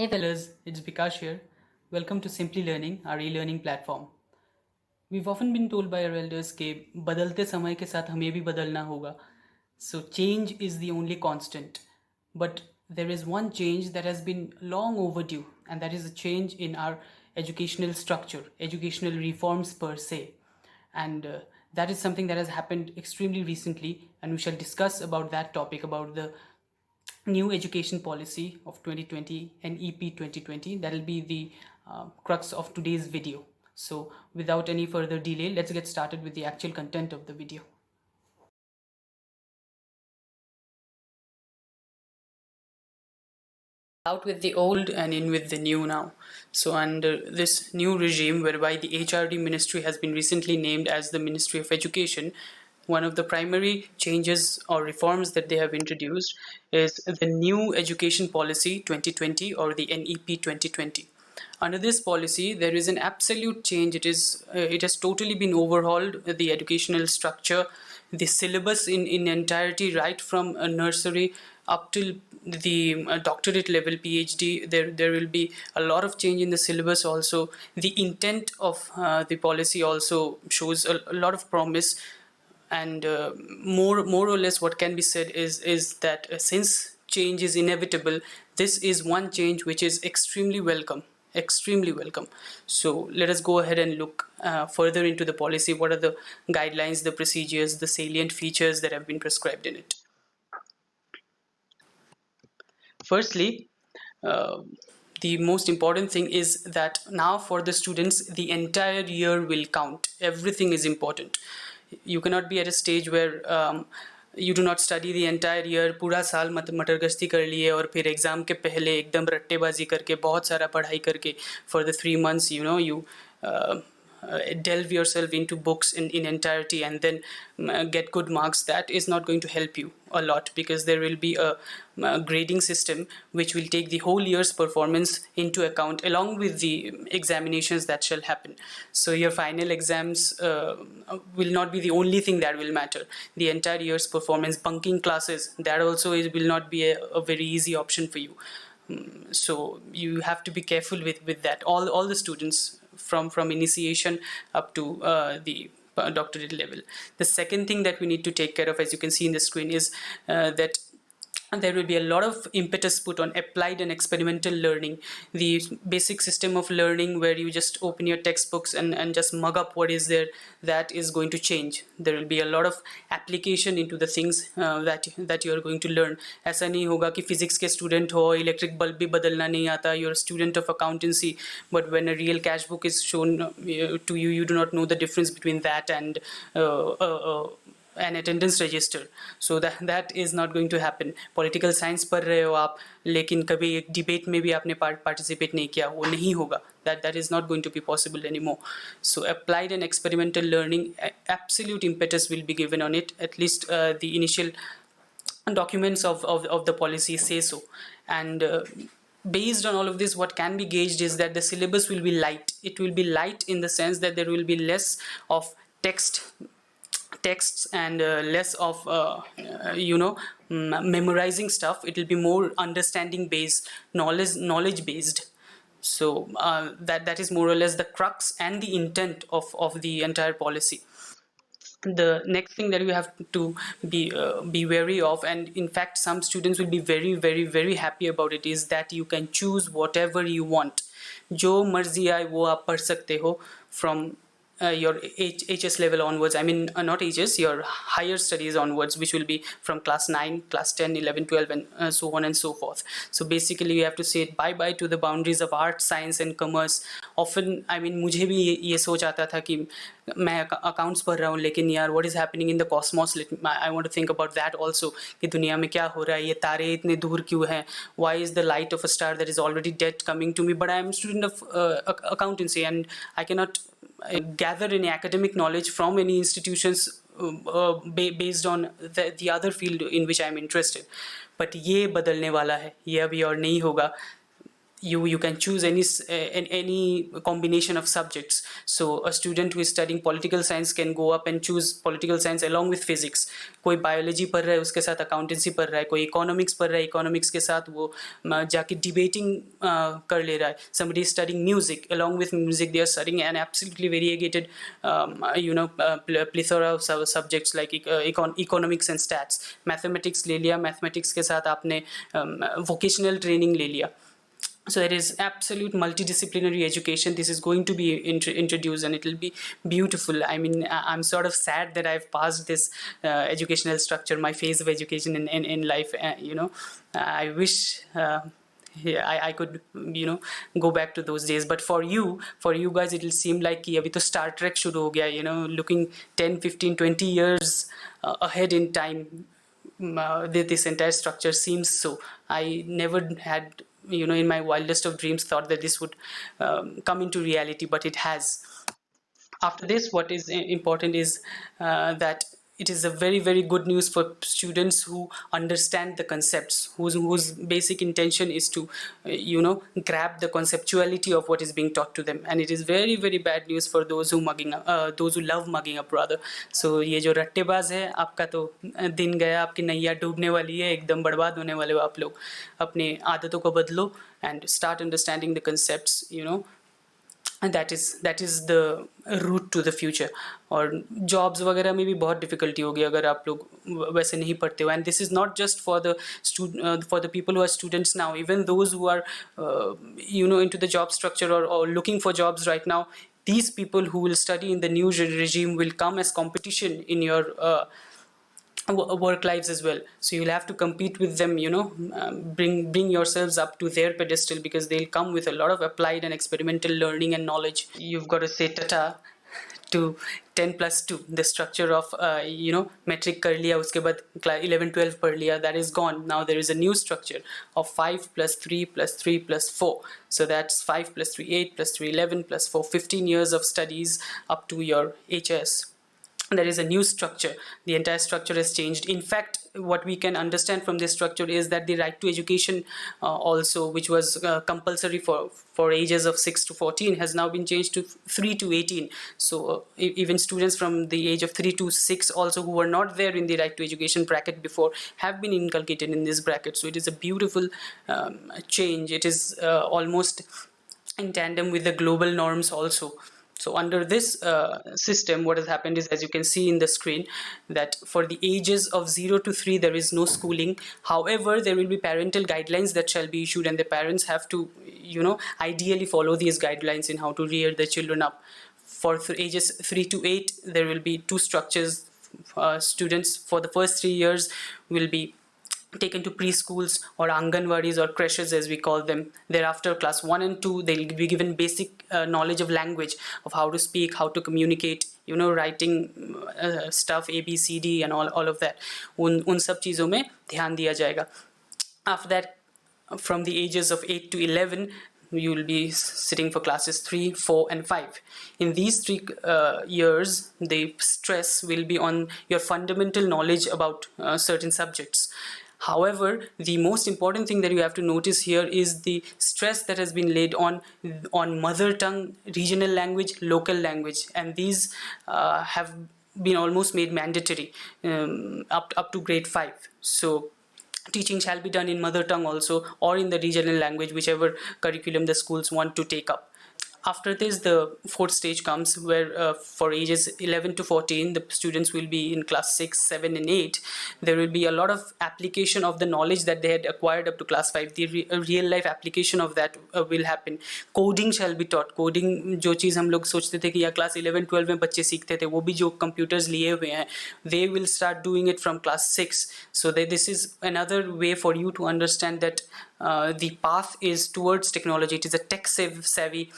Hey fellas, it's Bikash here. Welcome to Simply Learning, our e-learning platform. We've often been told by our elders कि बदलते समय के साथ हमें भी बदलना होगा. So change is the only constant. But there is one change that has been long overdue, and that is a change in our educational structure, educational reforms per se. And that is something that has happened extremely recently, and we shall discuss about that topic, about the new education policy of 2020 and EP 2020. That will be the crux of today's video. So without any further delay, let's get started with the actual content of the video. Out with the old and in with the new now. So under this new regime whereby the HRD ministry has been recently named as the Ministry of Education, one of the primary changes or reforms that they have introduced is the new education policy 2020 or the NEP 2020. Under this policy, there is an absolute change. It has totally been overhauled, the educational structure, the syllabus in entirety, right from nursery up till the doctorate level PhD. There will be a lot of change in the syllabus. Also, the intent of the policy also shows a lot of promise. And more or less, what can be said is that since change is inevitable, this is one change which is extremely welcome, extremely welcome. So let us go ahead and look further into the policy. What are the guidelines, the procedures, the salient features that have been prescribed in it? Firstly, uh, the most important thing is that now for the students, the entire year will count. Everything is important. You cannot be at a stage where you do not study the entire year. पूरा साल मटर गश्ती कर लिए और फिर exam के पहले एकदम रट्टेबाजी करके बहुत सारा पढ़ाई करके for the 3 months you delve yourself into books in entirety and then get good marks. That is not going to help you a lot, because there will be a grading system which will take the whole year's performance into account along with the examinations that shall happen. So your final exams will not be the only thing that will matter. The entire year's performance, bunking classes, that also will not be a very easy option for you. So you have to be careful with that. All the students from initiation up to the doctorate level. The second thing that we need to take care of, as you can see in the screen, is that there will be a lot of impetus put on applied and experimental learning. The basic system of learning where you just open your textbooks and just mug up what is there, that is going to change. There will be a lot of application into the things that you are going to learn. ऐसा नहीं होगा कि physics के student हो, electric bulb भी बदलना नहीं आता, you're a student of accountancy, but when a real cash book is shown to you, you do not know the difference between that and an attendance register. So that is not going to happen. Political science पढ़ रहे हो आप, लेकिन कभी एक debate में भी आपने participate नहीं किया, वो नहीं होगा. That is not going to be possible anymore. So applied and experimental learning, absolute impetus will be given on it. At least the initial documents of the policy say so. And based on all of this, what can be gauged is that the syllabus will be light. It will be light in the sense that there will be less of texts and less of memorizing stuff. It will be more understanding based, knowledge based. So that is more or less the crux and the intent of the entire policy. The next thing that you have to be wary of, and in fact some students will be very very very happy about it, is that you can choose whatever you want. जो मर्जी आए वो आप पढ़ सकते हो from your HS level onwards. I mean not HS, your higher studies onwards, which will be from class 9, class 10, 11, 12 and so on and so forth. So basically you have to say bye bye to the boundaries of art, science and commerce. Often I mean मुझे भी ये सोच आता था कि मैं accounts पढ़ रहा हूँ, लेकिन यार what is happening in the cosmos, I want to think about that also, कि दुनिया में क्या हो रहा है, ये तारे इतने दूर क्यों हैं, why is the light of a star that is already dead coming to me. But I am a student of accountancy and I cannot gather any academic knowledge from any institutions based on the other field in which I am interested. But ये बदलने वाला है, ये अभी और नहीं होगा. you can choose any combination of subjects. So a student who is studying political science can go up and choose political science along with physics. कोई biology पढ़ रहा है उसके साथ accountancy पढ़ रहा है, कोई economics पढ़ रहा है economics के साथ वो जाके debating कर ले रहा है. Somebody is studying music, along with music they are studying an absolutely variegated plethora of subjects like economics and stats. Mathematics ले लिया, mathematics के साथ आपने vocational training ले लिया. So there is absolute multidisciplinary education. This is going to be introduced, and it will be beautiful. I mean, I'm sort of sad that I've passed this educational structure, my phase of education in life. I wish. Yeah, I could go back to those days, but for you guys it will seem like कि अभी तो Star Trek शुरू हो गया, looking 10, 15, 20 years ahead in time. This entire structure seems so. I never had, in my wildest of dreams, thought that this would come into reality, but it has. After this, what is important is that it is a very, very good news for students who understand the concepts, whose basic intention is to grab the conceptuality of what is being taught to them. And it is very, very bad news for those who those who love mugging up rather. So ये जो रट्टेबाज है, आपका तो दिन गया, आपकी नैया डूबने वाली है, एकदम बर्बाद होने वाले हो आप लोग. अपने आदतों को बदलो and start understanding the concepts, and that is the route to the future. और jobs वगैरह में भी बहुत difficulty होगी अगर आप लोग वैसे नहीं पढ़ते हो. And this is not just for the for the people who are students now, even those who are into the job structure or looking for jobs right now. These people who will study in the new regime will come as competition in your work lives as well. So you'll have to compete with them, bring yourselves up to their pedestal, because they'll come with a lot of applied and experimental learning and knowledge. You've got to say tata to 10 plus 2, the structure of metric कर लिया, उसके बाद 11 12 पढ़ लिया, that is gone. Now there is a new structure of 5 plus 3 plus 3 plus 4. So that's 5 plus 3 8 plus 3 11 plus 4 15 years of studies up to your HS. There is a new structure. The entire structure has changed. In fact, what we can understand from this structure is that the right to education also, which was compulsory for ages of 6 to 14, has now been changed to 3 to 18. So even students from the age of 3 to 6 also, who were not there in the right to education bracket before, have been inculcated in this bracket. So it is a beautiful change. It is almost in tandem with the global norms also. So under this system, what has happened is, as you can see in the screen, that for the ages of 0 to 3, there is no schooling. However, there will be parental guidelines that shall be issued, and the parents have to, ideally follow these guidelines in how to rear their children up. For ages 3 to 8, there will be two structures. Students for the first 3 years will be taken to preschools or anganwadis or creches, as we call them. Thereafter, class 1 and 2, they'll be given basic knowledge of language, of how to speak, how to communicate, writing stuff, A, B, C, D, and all of that. उन सब चीज़ों में ध्यान दिया जाएगा. After that, from the ages of 8 to 11, you will be sitting for classes 3, 4, and 5. In these 3 years, the stress will be on your fundamental knowledge about certain subjects. However, the most important thing that you have to notice here is the stress that has been laid on mother tongue, regional language, local language, and these have been almost made mandatory up to grade 5. So teaching shall be done in mother tongue also, or in the regional language, whichever curriculum the schools want to take up. After this, the fourth stage comes, where for ages 11 to 14, the students will be in class 6, 7, and 8. There will be a lot of application of the knowledge that they had acquired up to class 5. The real life application of that will happen. Coding shall be taught. Coding, जो चीज़ हम लोग सोचते थे कि या class 11, 12 में बच्चे सीखते थे, वो भी जो computers लिए हुए हैं, they will start doing it from class 6. So this is another way for you to understand that the path is towards technology. It is a tech savvy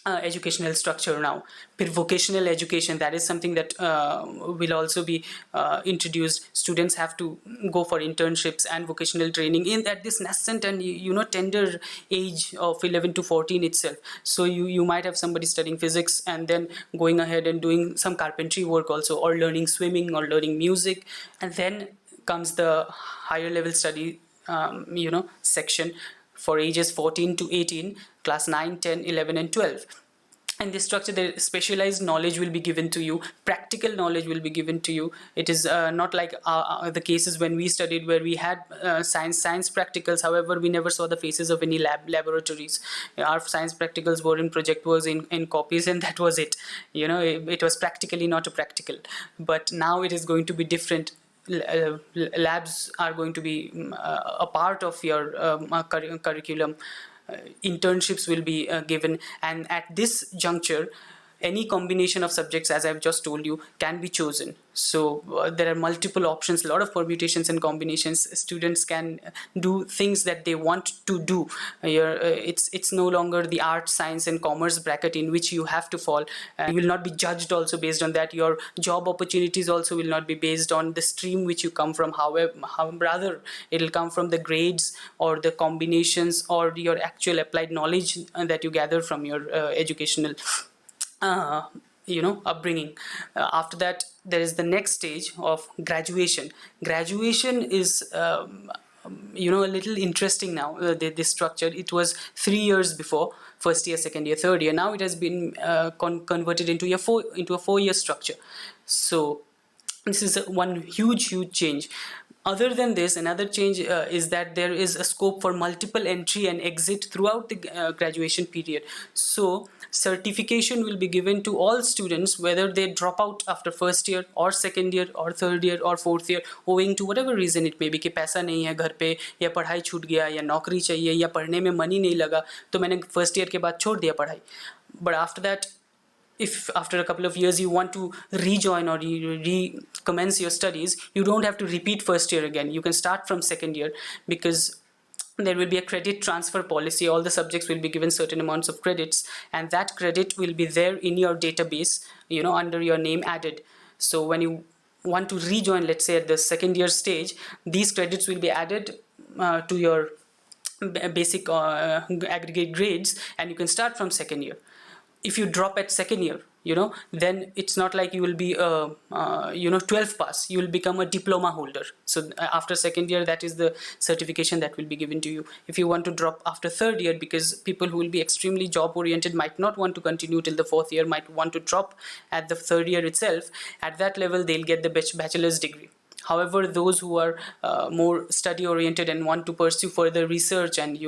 educational structure now. Vocational education, that is something that will also be introduced. Students have to go for internships and vocational training at this nascent and tender age of 11 to 14 itself. So you might have somebody studying physics and then going ahead and doing some carpentry work also, or learning swimming, or learning music. And then comes the higher level study section for ages 14 to 18, class 9, 10, 11, and 12. In this structure, the specialized knowledge will be given to you, practical knowledge will be given to you. It is not like the cases when we studied, where we had science practicals. However, we never saw the faces of any laboratories. Our science practicals were in project works, in copies, and that was it. It was practically not a practical. But now it is going to be different. Labs are going to be a part of your curriculum. Internships will be given, and at this juncture, any combination of subjects, as I've just told you, can be chosen. So there are multiple options, a lot of permutations and combinations. Students can do things that they want to do. It's no longer the art, science, and commerce bracket in which you have to fall. You will not be judged also based on that. Your job opportunities also will not be based on the stream which you come from. However, rather it will come from the grades or the combinations or your actual applied knowledge that you gather from your educational upbringing. After that, there is the next stage of graduation. Graduation is a little interesting now. This structure, it was 3 years before, first year, second year, third year. Now it has been converted into a 4-year structure. So this is one huge change. Other than this, another change is that there is a scope for multiple entry and exit throughout the graduation period. So certification will be given to all students, whether they drop out after first year or second year or third year or fourth year, owing to whatever reason it may be, कि पैसा नहीं है घर पे, या पढ़ाई छूट गया, या नौकरी चाहिए, या पढ़ने में मन ही नहीं लगा, तो मैंने फर्स्ट ईयर के बाद छोड़ दिया पढ़ाई. But after that, if after a couple of years you want to rejoin or recommence your studies, you don't have to repeat first year again. You can start from second year, because there will be a credit transfer policy. All the subjects will be given certain amounts of credits, and that credit will be there in your database, under your name added. So when you want to rejoin, let's say at the second year stage, these credits will be added to your basic aggregate grades, and you can start from second year. If you drop at second year, then it's not like you will be 12 pass. You will become a diploma holder. So after second year, that is the certification that will be given to you. If you want to drop after third year, because people who will be extremely job oriented might not want to continue till the fourth year, might want to drop at the third year itself, at that level they'll get the bachelor's degree. However, those who are more study oriented and want to pursue further research and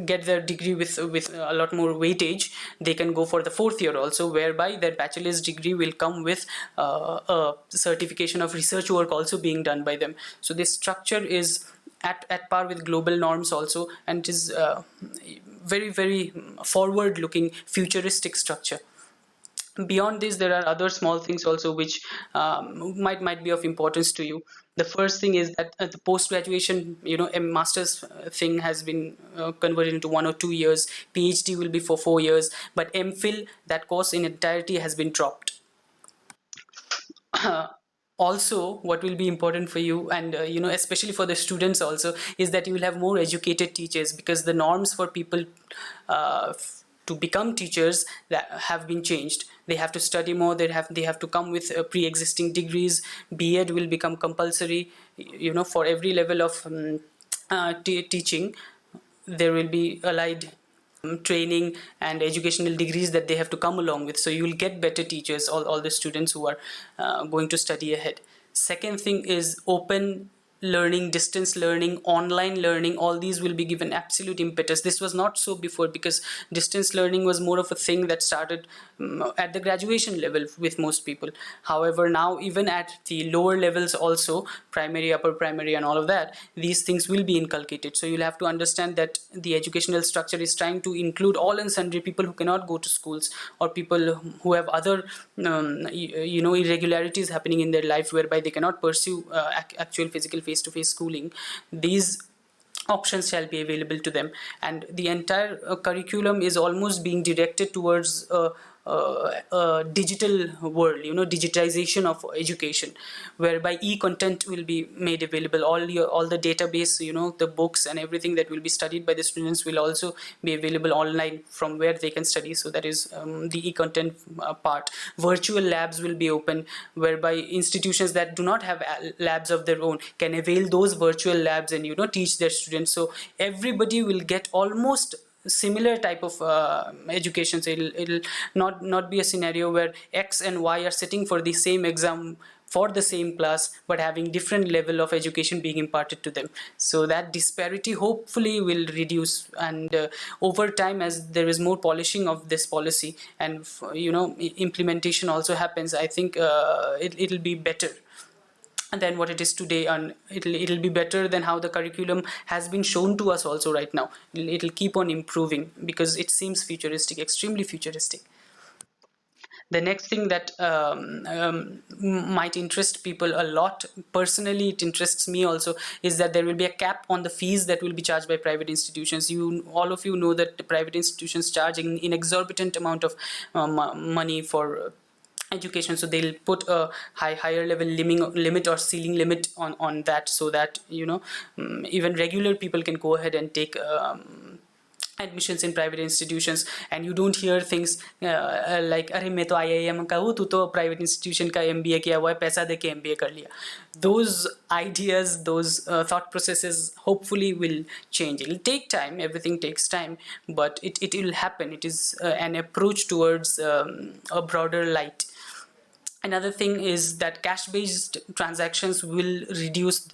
get their degree with a lot more weightage, they can go for the fourth year also, whereby their bachelor's degree will come with a certification of research work also being done by them. So this structure is at par with global norms also, and it is very forward looking, futuristic structure. Beyond this, there are other small things also which might be of importance to you. The first thing is that the post-graduation, a master's thing has been converted into 1 or 2 years. PhD will be for 4 years, but MPhil, that course in entirety has been dropped. Also, what will be important for you, and especially for the students also, is that you will have more educated teachers, because the norms for people to become teachers that have been changed. They have to study more. They have to come with pre-existing degrees. B.Ed will become compulsory. For every level of teaching, there will be allied training and educational degrees that they have to come along with. So you will get better teachers, all the students who are going to study ahead. Second thing is open learning, distance learning, online learning. All these will be given absolute impetus. This was not so before, because distance learning was more of a thing that started at the graduation level with most people. However, now even at the lower levels also, primary, upper primary, and all of that, these things will be inculcated. So you'll have to understand that the educational structure is trying to include all and sundry people who cannot go to schools, or people who have other irregularities happening in their life, whereby they cannot pursue actual physical face-to-face schooling. These options shall be available to them, and the entire curriculum is almost being directed towards digital world, digitization of education, whereby e-content will be made available. All the database, the books and everything that will be studied by the students will also be available online from where they can study. So that is the e-content part. Virtual labs will be open, whereby institutions that do not have labs of their own can avail those virtual labs and teach their students. So everybody will get almost similar type of education. So it'll not be a scenario where X and Y are sitting for the same exam for the same class but having different level of education being imparted to them. So that disparity hopefully will reduce, and over time, as there is more polishing of this policy and implementation also happens, I think it'll be better than what it is today, and it'll be better than how the curriculum has been shown to us also right now. It'll keep on improving because it seems futuristic, extremely futuristic. The next thing that might interest people a lot, personally it interests me also, is that there will be a cap on the fees that will be charged by private institutions. All of you know that the private institutions charge an exorbitant amount of money for education. So they'll put a higher level limit or ceiling limit on that, so that even regular people can go ahead and take admissions in private institutions. And you don't hear things like, अरे मैं तो IIM का हूँ, तू तो private institution का MBA किया हुआ है, पैसा दे के MBA कर लिया. Those ideas, those thought processes hopefully will change. It'll take time, everything takes time, but it will happen. It is an approach towards a broader light. Another thing is that cash-based transactions will reduce.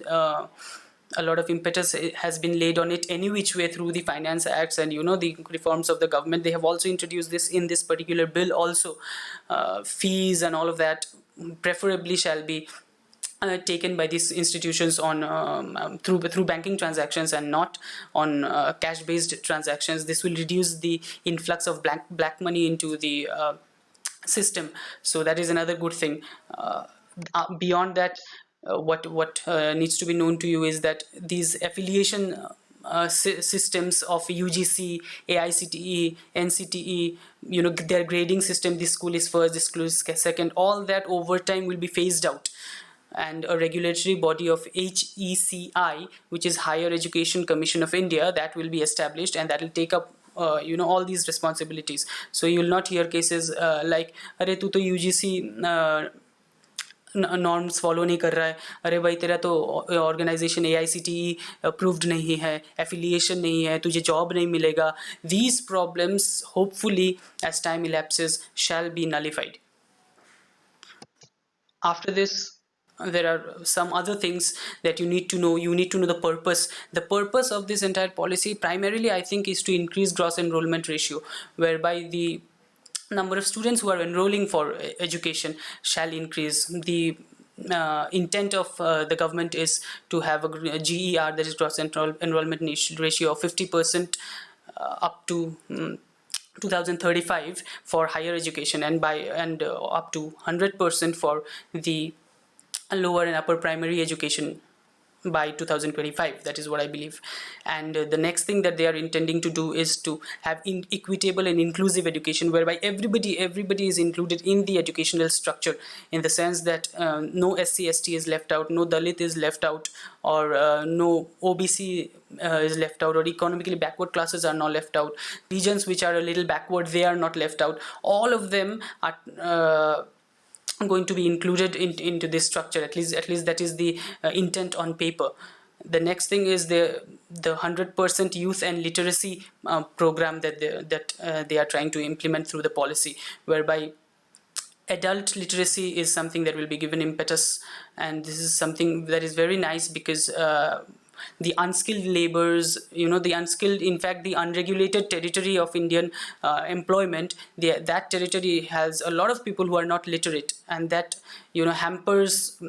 A lot of impetus has been laid on it any which way through the finance acts and the reforms of the government. They have also introduced this in this particular bill also. Fees and all of that preferably shall be taken by these institutions on through banking transactions and not on cash-based transactions. This will reduce the influx of black money into the system. So that is another good thing. Beyond that, what needs to be known to you is that these affiliation systems of UGC, AICTE, NCTE, their grading system, this school is first, this school is second, all that over time will be phased out. And a regulatory body of HECI, which is Higher Education Commission of India, that will be established, and that will take up all these responsibilities. So you will not hear cases like, अरे तू तो UGC norms follow नहीं कर रहा है, अरे भाई तेरा तो ऑर्गेनाइजेशन AICTE अप्रूव्ड नहीं है, एफिलिएशन नहीं है, तुझे जॉब नहीं मिलेगा. These problems hopefully as time elapses shall be nullified. After this, there are some other things that you need to know. You need to know the purpose. The purpose of this entire policy primarily, I think, is to increase gross enrollment ratio, whereby the number of students who are enrolling for education shall increase. The intent of the government is to have a GER, that is gross enrollment ratio, of 50% up to 2035 for higher education, and up to 100% for the lower and upper primary education by 2025. That is what I believe. And the next thing that they are intending to do is to have equitable and inclusive education, whereby everybody is included in the educational structure, in the sense that no SC/ST is left out, no Dalit is left out, or no OBC is left out, or economically backward classes are not left out. Regions which are a little backward, they are not left out. All of them are going to be included into this structure. At least that is the intent on paper. The next thing is the 100% youth and literacy program that they are trying to implement through the policy, whereby adult literacy is something that will be given impetus. And this is something that is very nice, because the unskilled laborers, the unskilled, in fact, the unregulated territory of Indian employment, that territory has a lot of people who are not literate, and that hampers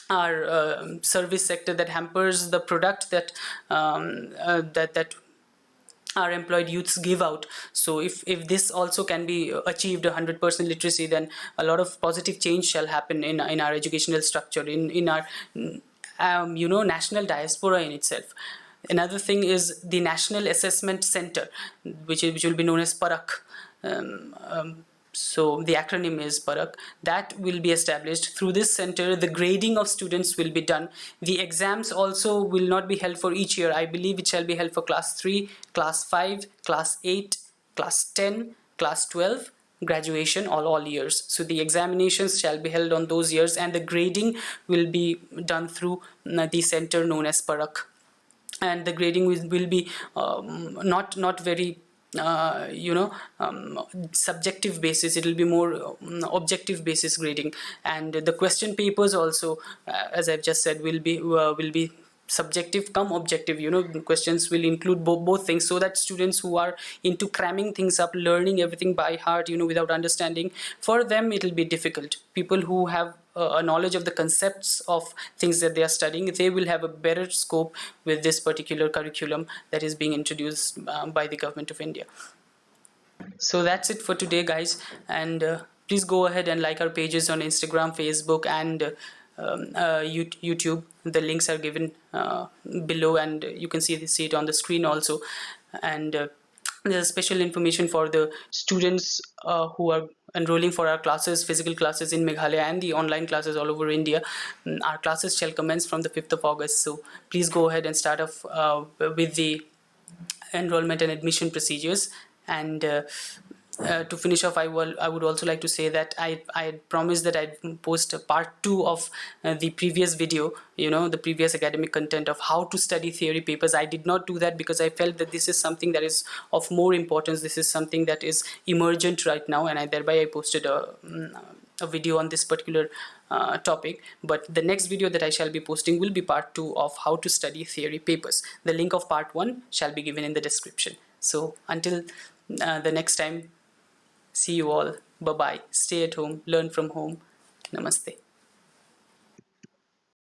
our service sector, that hampers the product that that our employed youths give out. So if this also can be achieved, 100% literacy, then a lot of positive change shall happen in our educational structure, in our national diaspora in itself. Another thing is the National Assessment Center, which will be known as PARAK. So the acronym is Parak. That will be established. Through this center, the grading of students will be done. The exams also will not be held for each year. I believe it shall be held for class 3, class 5, class 8, class 10, class 12, graduation, all years. So the examinations shall be held on those years, and the grading will be done through the center known as Parak. And the grading will be not very subjective basis. It will be more objective basis grading. And the question papers also, as I've just said, will be subjective come objective. Questions will include both things, so that students who are into cramming things up, learning everything by heart, without understanding, for them it will be difficult. People who have a knowledge of the concepts of things that they are studying, they will have a better scope with this particular curriculum that is being introduced by the government of India. So that's it for today, guys. And please go ahead and like our pages on Instagram, Facebook, and YouTube. The links are given below, and you can see it on the screen also. And there's special information for the students who are enrolling for our classes, physical classes in Meghalaya, and the online classes all over India. Our classes shall commence from the 5th of August. So please go ahead and start off with the enrollment and admission procedures. And to finish off, I would also like to say that I promised that I'd post a part 2 of the previous video, the previous academic content of how to study theory papers. I did not do that because I felt that this is something that is of more importance. This is something that is emergent right now, and thereby I posted a video on this particular topic. But the next video that I shall be posting will be part 2 of how to study theory papers. The link of part 1 shall be given in the description. So until the next time, see you all. Bye bye. Stay at home. Learn from home. Namaste.